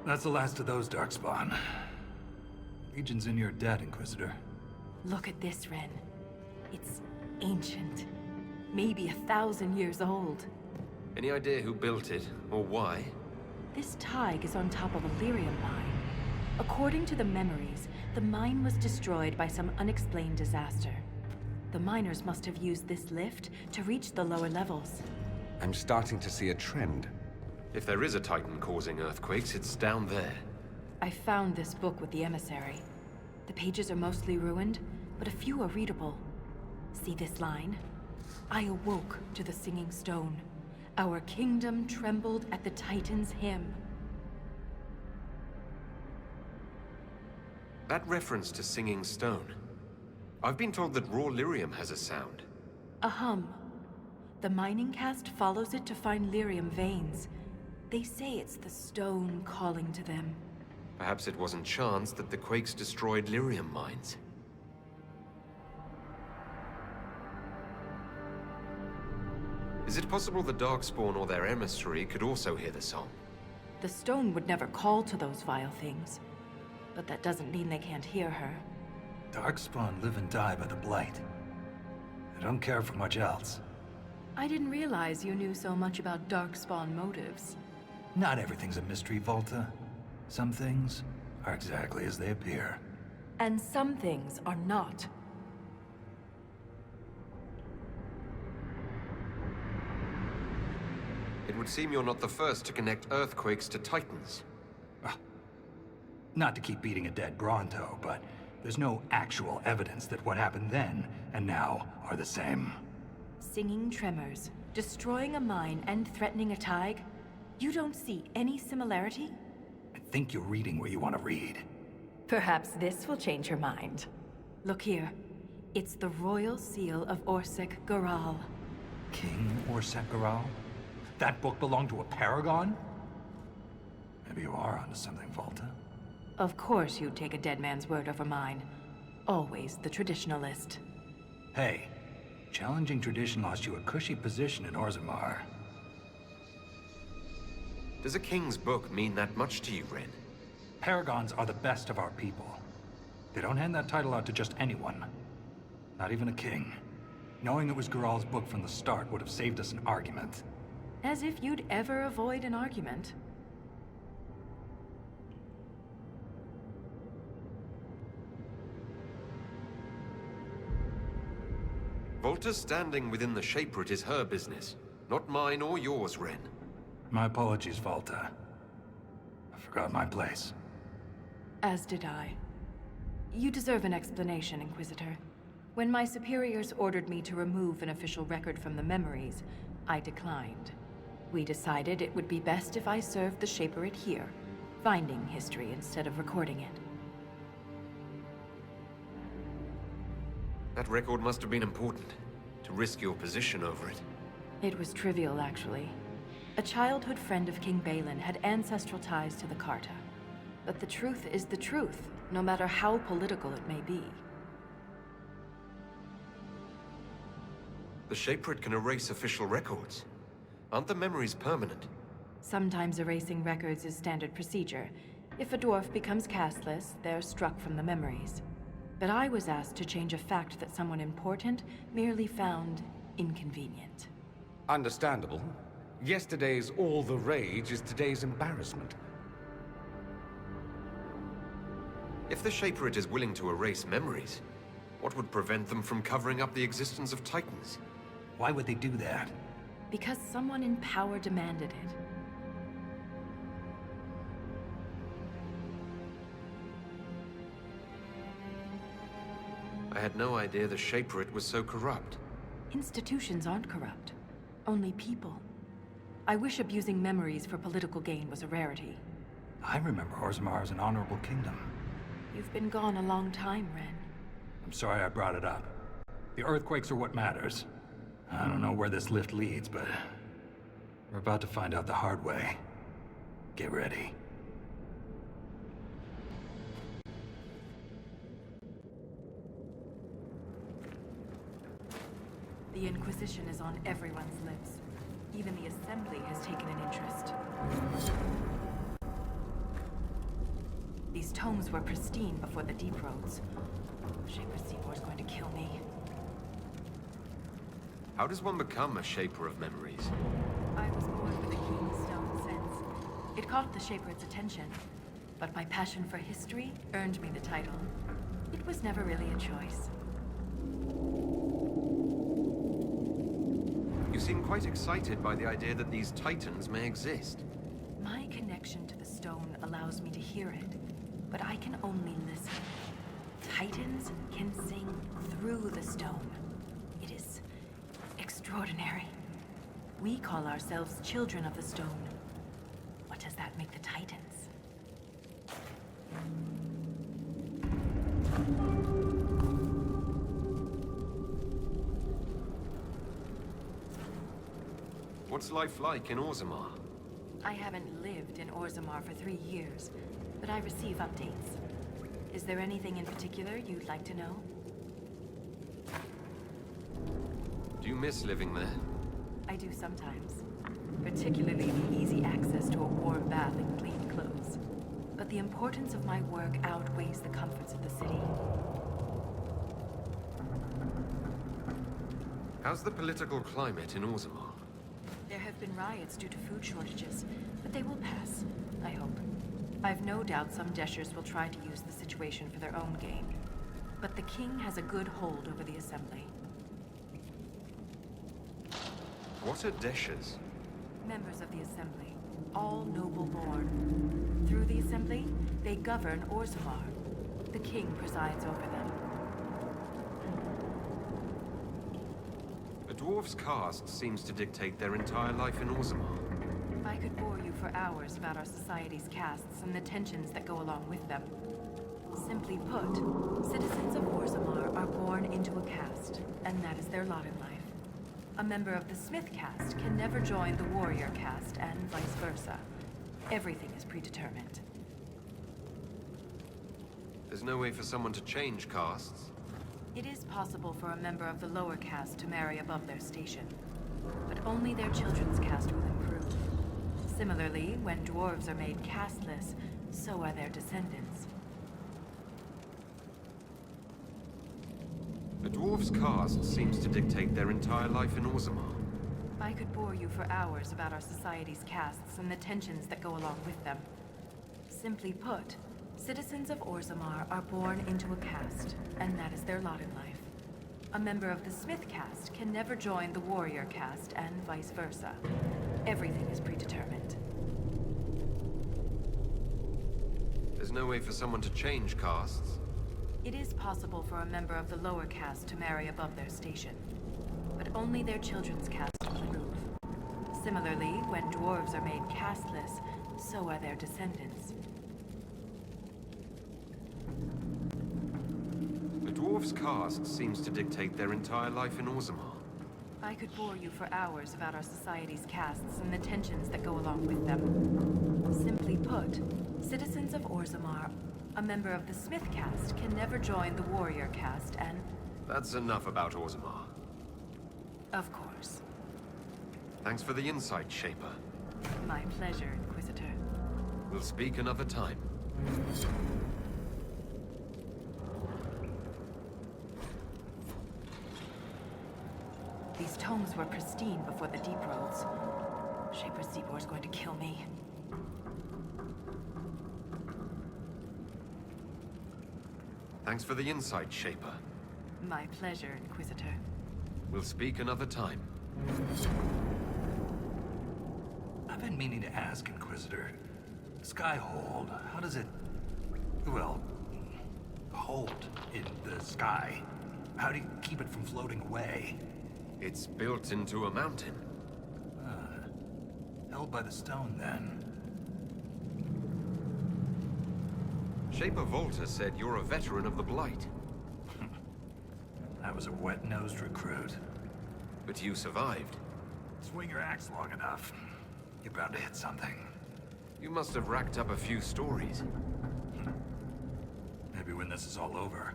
That's the last of those, Darkspawn. Legion's in your debt, Inquisitor. Look at this, Renn. It's ancient. Maybe 1,000 years old. Any idea who built it, or why? This thaig is on top of a lyrium mine. According to the memories, the mine was destroyed by some unexplained disaster. The miners must have used this lift to reach the lower levels. I'm starting to see a trend. If there is a Titan causing earthquakes, it's down there. I found this book with the emissary. The pages are mostly ruined, but a few are readable. See this line? I awoke to the singing stone. Our kingdom trembled at the Titan's hymn. That reference to singing stone. I've been told that raw lyrium has a sound. A hum. The mining cast follows it to find lyrium veins. They say it's the stone calling to them. Perhaps it wasn't chance that the quakes destroyed lyrium mines. Is it possible the Darkspawn or their emissary could also hear the song? The stone would never call to those vile things. But that doesn't mean they can't hear her. Darkspawn live and die by the Blight. They don't care for much else. I didn't realize you knew so much about Darkspawn motives. Not everything's a mystery, Valta. Some things are exactly as they appear. And some things are not. It would seem you're not the first to connect earthquakes to Titans. Not to keep beating a dead Bronto, but there's no actual evidence that what happened then and now are the same. Singing tremors, destroying a mine and threatening a thaig? You don't see any similarity? I think you're reading what you want to read. Perhaps this will change your mind. Look here. It's the royal seal of Orsec Garal. King Orsec Garal? That book belonged to a paragon? Maybe you are onto something, Valta. Of course you'd take a dead man's word over mine. Always the traditionalist. Hey, challenging tradition lost you a cushy position in Orzammar. Does a king's book mean that much to you, Renn? Paragons are the best of our people. They don't hand that title out to just anyone. Not even a king. Knowing it was Garal's book from the start would have saved us an argument. As if you'd ever avoid an argument. Volta's standing within the Shaperate is her business, not mine or yours, Renn. My apologies, Valta. I forgot my place. As did I. You deserve an explanation, Inquisitor. When my superiors ordered me to remove an official record from the memories, I declined. We decided it would be best if I served the Shaperate here, finding history instead of recording it. That record must have been important, to risk your position over it. It was trivial, actually. A childhood friend of King Balin had ancestral ties to the Carta. But the truth is the truth, no matter how political it may be. The Shaperate can erase official records. Aren't the memories permanent? Sometimes erasing records is standard procedure. If a dwarf becomes castless, they're struck from the memories. But I was asked to change a fact that someone important merely found inconvenient. Understandable. Yesterday's all the rage is today's embarrassment. If the Shaperate is willing to erase memories, what would prevent them from covering up the existence of Titans? Why would they do that? Because someone in power demanded it. I had no idea the Shaperate was so corrupt. Institutions aren't corrupt. Only people. I wish abusing memories for political gain was a rarity. I remember Orzammar as an honorable kingdom. You've been gone a long time, Renn. I'm sorry I brought it up. The earthquakes are what matters. I don't know where this lift leads, but we're about to find out the hard way. Get ready. The Inquisition is on everyone's lips. Even the Assembly has taken an interest. tomes were pristine before the deep roads. Shaper Seabor's going to kill me. How does one become a Shaper of Memories? I was born with a keen stone sense. It caught the Shaper's attention, but my passion for history earned me the title. It was never really a choice. You seem quite excited by the idea that these titans may exist. My connection to the stone allows me to hear it, but I can only listen. Titans can sing through the stone. It is extraordinary. We call ourselves children of the stone. What does that make the Titans? What's life like in Orzammar? I haven't lived in Orzammar for 3 years, but I receive updates. Is there anything in particular you'd like to know? Do you miss living there? I do sometimes. Particularly the easy access to a warm bath and clean clothes. But the importance of my work outweighs the comforts of the city. How's the political climate in Orzammar? There have been riots due to food shortages, but they will pass, I hope. I've no doubt some Deshers will try to use the situation for their own gain. But the king has a good hold over the assembly. What are Deshers? Members of the assembly, all noble born. Through the assembly, they govern Orzammar. The king presides over them. A dwarf's caste seems to dictate their entire life in Orzammar. I could bore you for hours about our society's castes and the tensions that go along with them. Simply put, citizens of Orzammar are born into a caste, and that is their lot in life. A member of the Smith caste can never join the warrior caste, and vice versa. Everything is predetermined. There's no way for someone to change castes. It is possible for a member of the lower caste to marry above their station, but only their children's caste will improve. Similarly, when dwarves are made casteless, so are their descendants. A dwarf's caste seems to dictate their entire life in Orzammar. I could bore you for hours about our society's castes and the tensions that go along with them. Simply put, citizens of Orzammar are born into a caste, and that is their lot in life. A member of the Smith caste can never join the warrior caste, and vice versa. Everything is predetermined. There's no way for someone to change castes. It is possible for a member of the lower caste to marry above their station, but only their children's caste will improve. Similarly, when dwarves are made casteless, so are their descendants. A dwarf's caste seems to dictate their entire life in Orzammar. I could bore you for hours about our society's castes and the tensions that go along with them. Simply put, citizens of Orzammar, a member of the Smith caste can never join the warrior caste, and... That's enough about Orzammar. Of course. Thanks for the insight, Shaper. My pleasure, Inquisitor. We'll speak another time. These tomes were pristine before the deep roads. Shaper Seabor's going to kill me. Thanks for the insight, Shaper. My pleasure, Inquisitor. We'll speak another time. I've been meaning to ask, Inquisitor. Skyhold, how does it... well... hold in the sky? How do you keep it from floating away? It's built into a mountain. Held by the stone, then. Shaper Valta said you're a veteran of the Blight. I was a wet-nosed recruit. But you survived. Swing your axe long enough, you're bound to hit something. You must have racked up a few stories. Maybe when this is all over,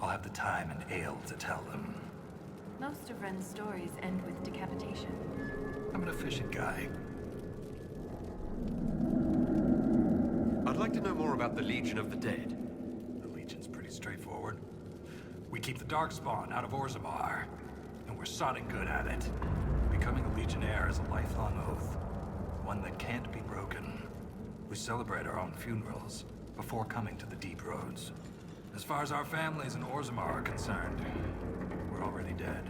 I'll have the time and ale to tell them. Most of Renn's stories end with decapitation. I'm an efficient guy. A I'd like to know more about the Legion of the Dead. The Legion's pretty straightforward. We keep the Darkspawn out of Orzammar, and we're sodding good at it. Becoming a Legionnaire is a lifelong oath, one that can't be broken. We celebrate our own funerals before coming to the Deep Roads. As far as our families in Orzammar are concerned, we're already dead.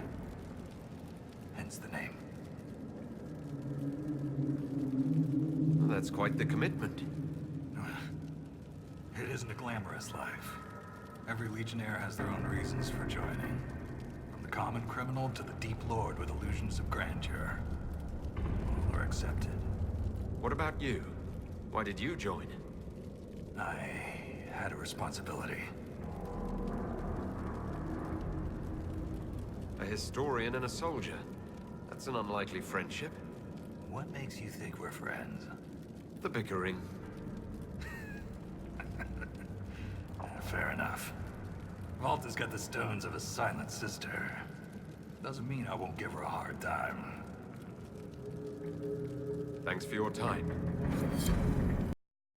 Hence the name. Well, that's quite the commitment. It isn't a glamorous life. Every Legionnaire has their own reasons for joining. From the common criminal to the Deep Lord with illusions of grandeur. All are accepted. What about you? Why did you join? I had a responsibility. A historian and a soldier. That's an unlikely friendship. What makes you think we're friends? The bickering. Fair enough. Valta's got the stones of a silent sister. Doesn't mean I won't give her a hard time. Thanks for your time.